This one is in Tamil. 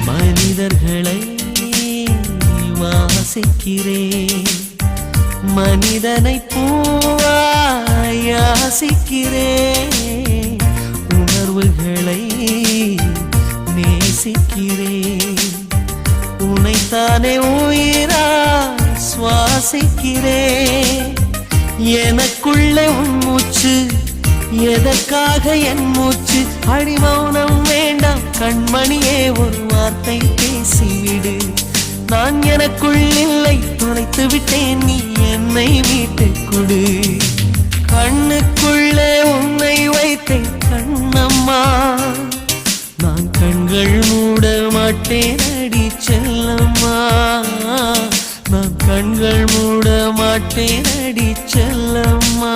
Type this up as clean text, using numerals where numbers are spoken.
மனிதர்களை வாசிக்கிறேன், மனிதனை பூவாய் யாசிக்கிறேன், உணர்வுகளை நேசிக்கிறேன், உனைத்தானே உயிராய் சுவாசிக்கிறேன். எனக்குள்ளே உன் மூச்சு, எதற்காக என் மூச்சு? அடிமௌனம் வேண்டாம் கண்மணியே, ஒரு வார்த்தை பேசிவிடு. நான் எனக்குள் இல்லை, தொலைத்து விட்டேன், நீ என்னை மீட்டுக் கொடு. கண்ணுக்குள்ளே உன்னை வைத்தேன் கண்ணம்மா, நான் கண்கள் மூட மாட்டேன் அடி செல்லம்மா, நான் கண்கள் மூட மாட்டேன் அடி செல்லம்மா.